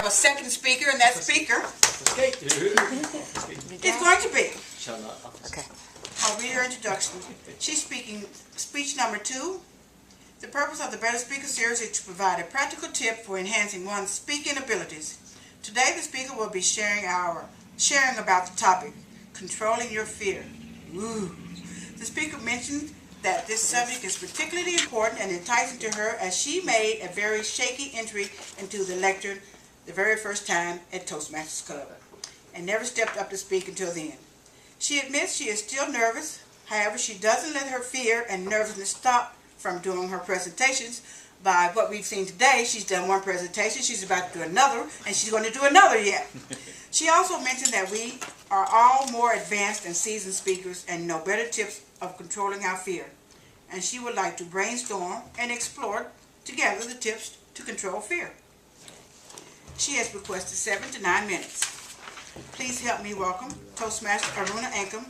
a second speaker, and that speaker is going to be. Shall not. Okay. I'll read her introduction. She's speaking speech number 2. The purpose of the Better Speaker series is to provide a practical tip for enhancing one's speaking abilities. Today, the speaker will be sharing about the topic, controlling your fear. Ooh. The speaker mentioned that this subject is particularly important and enticing to her as she made a very shaky entry into the lectern the very first time at Toastmasters Club and never stepped up to speak until then. She admits she is still nervous. However, she doesn't let her fear and nervousness stop from doing her presentations. By what we've seen today, she's done one presentation, she's about to do another, and she's going to do another yet. She also mentioned that we are all more advanced and seasoned speakers and know better tips of controlling our fear. And she would like to brainstorm and explore together the tips to control fear. She has requested 7 to 9 minutes. Please help me welcome Toastmaster Aruna Ankam.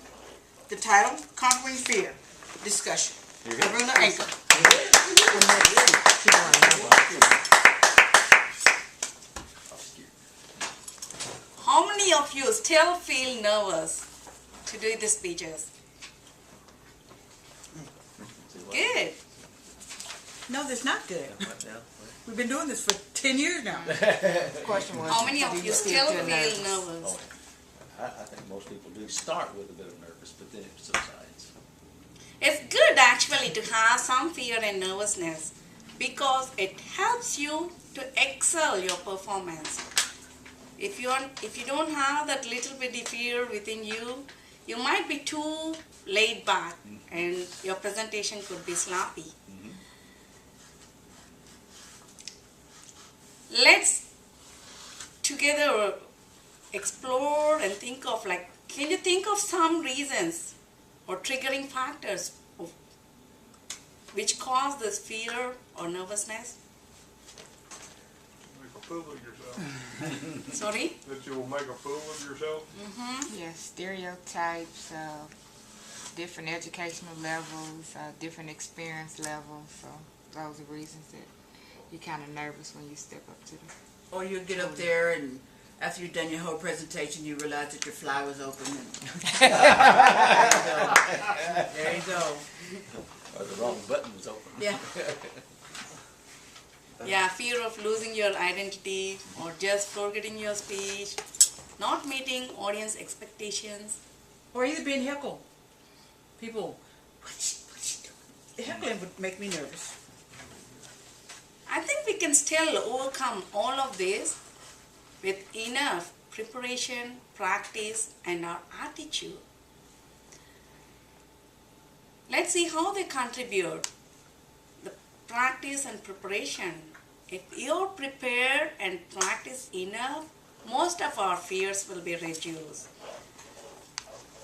The title, Conquering Fear. Discussion. Aruna Ankam. How many of you still feel nervous to do the speeches? Good. No, that's not good. We've been doing this for 10 years now. Question was, How many of you still feel nervous? Oh, I think most people do start with a bit of nervous, but then it subsides. It's good actually to have some fear and nervousness because it helps you to excel your performance. If you don't have that little bitty fear within you, you might be too laid back and your presentation could be sloppy. Let's together explore and think of, like, can you think of some reasons or triggering factors which cause this fear or nervousness? Make a fool of yourself. Sorry? That you will make a fool of yourself? yes, stereotypes, different educational levels, different experience levels. So those are reasons that you're kind of nervous when you step up to them. Or you get up there and after you've done your whole presentation, you realize that your fly was open. And there you go. Or the wrong button was open. Yeah. Yeah, fear of losing your identity or just forgetting your speech, not meeting audience expectations. Or either being heckled. People, what's she doing? Heckling would make me nervous. I think we can still overcome all of this with enough preparation, practice, and our attitude. Let's see how they contribute. The practice and preparation. If you're prepared and practice enough, most of our fears will be reduced.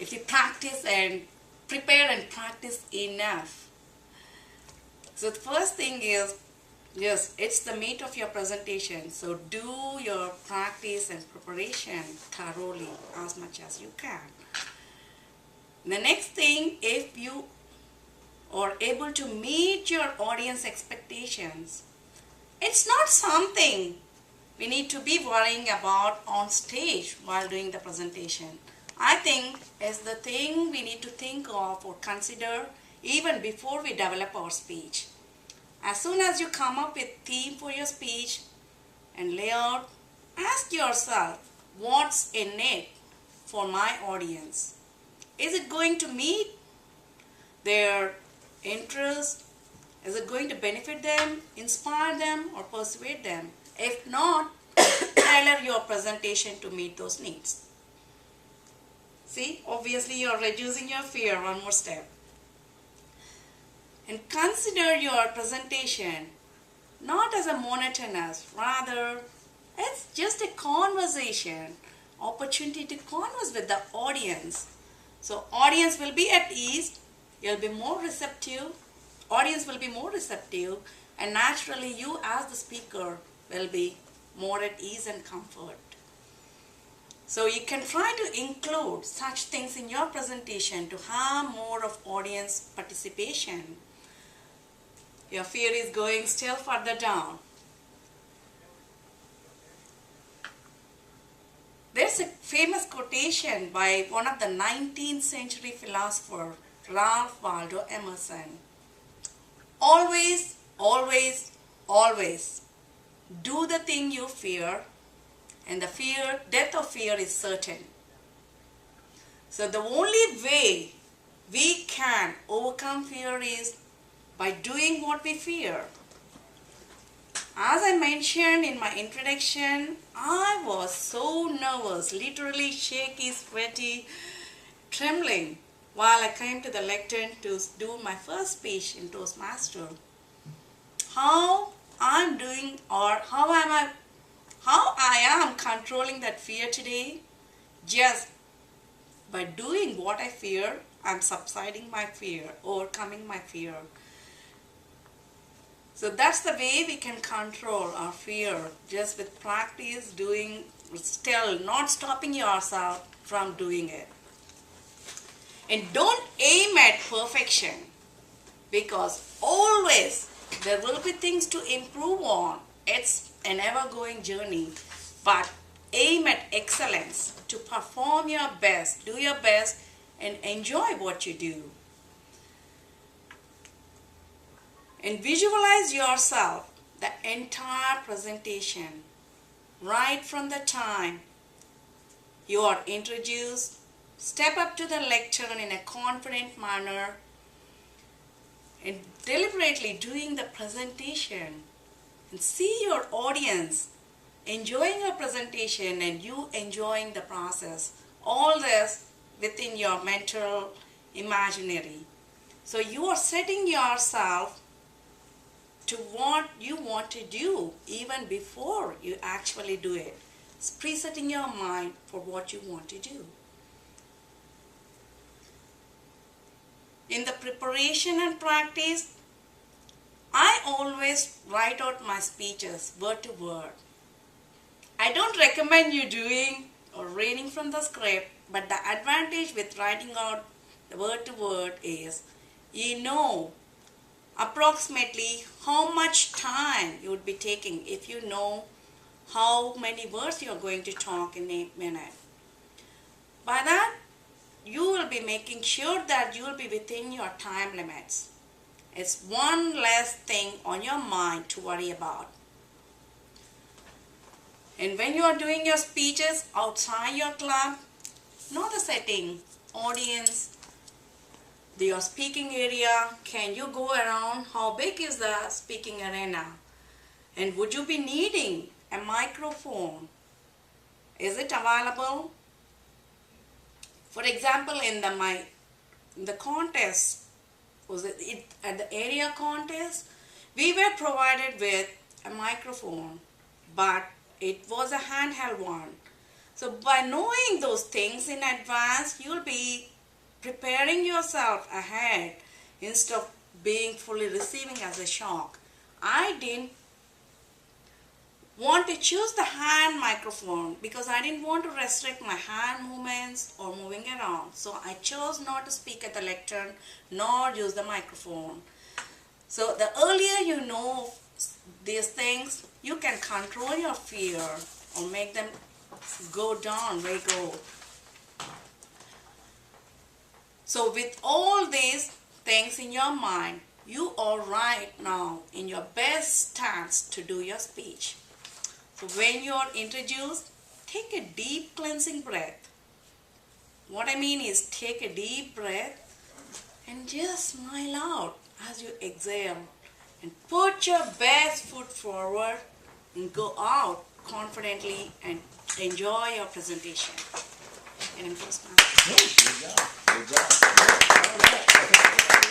If you practice and prepare and practice enough. So the first thing is, yes, it's the meat of your presentation. So do your practice and preparation thoroughly as much as you can. The next thing, if you are able to meet your audience expectations, it's not something we need to be worrying about on stage while doing the presentation. I think it's the thing we need to think of or consider even before we develop our speech. As soon as you come up with theme for your speech and layout, ask yourself, what's in it for my audience? Is it going to meet their interest? Is it going to benefit them, inspire them, or persuade them? If not, tailor your presentation to meet those needs. See, obviously you're reducing your fear one more step. And consider your presentation not as a monotonous, rather it's just a conversation, opportunity to converse with the audience. So audience will be at ease, you'll be more receptive, audience will be more receptive, and naturally you as the speaker will be more at ease and comfort. So you can try to include such things in your presentation to have more of audience participation. Your fear is going still further down. famous quotation by one of the 19th century philosopher, Ralph Waldo Emerson. Always, always, always do the thing you fear, and the death of fear is certain. So the only way we can overcome fear is by doing what we fear. As I mentioned in my introduction, I was so nervous, literally shaky, sweaty, trembling while I came to the lectern to do my first speech in Toastmaster. How I am controlling that fear today? Just by doing what I fear, I'm subsiding my fear, overcoming my fear. So that's the way we can control our fear, just with practice, doing, still not stopping yourself from doing it. And don't aim at perfection, because always there will be things to improve on. It's an ever-going journey, but aim at excellence, to perform your best, do your best, and enjoy what you do. And visualize yourself the entire presentation, right from the time you are introduced. Step up to the lectern in a confident manner and deliberately doing the presentation, and see your audience enjoying your presentation and you enjoying the process. All this within your mental imaginary. So you are setting yourself to what you want to do even before you actually do it. It's presetting your mind for what you want to do. In the preparation and practice, I always write out my speeches word to word. I don't recommend you doing or reading from the script, but the advantage with writing out the word to word is you know approximately how much time you would be taking if you know how many words you are going to talk in a minute. By that, you will be making sure that you will be within your time limits. It's one less thing on your mind to worry about. And when you are doing your speeches outside your club, know the setting, audience, your speaking area. Can you go around? How big is the speaking arena? And would you be needing a microphone? Is it available? For example, in the contest, was it at the area contest, we were provided with a microphone, but it was a handheld one. So by knowing those things in advance, you'll be preparing yourself ahead instead of being fully receiving as a shock. I didn't want to choose the hand microphone because I didn't want to restrict my hand movements or moving around. So I chose not to speak at the lectern nor use the microphone. So the earlier you know these things, you can control your fear or make them go down, they go. So with all these things in your mind, you are right now in your best stance to do your speech. So when you are introduced, take a deep cleansing breath. What I mean is take a deep breath and just smile out as you exhale. And put your best foot forward and go out confidently and enjoy your presentation. And I'm just Good job. Good job. All right.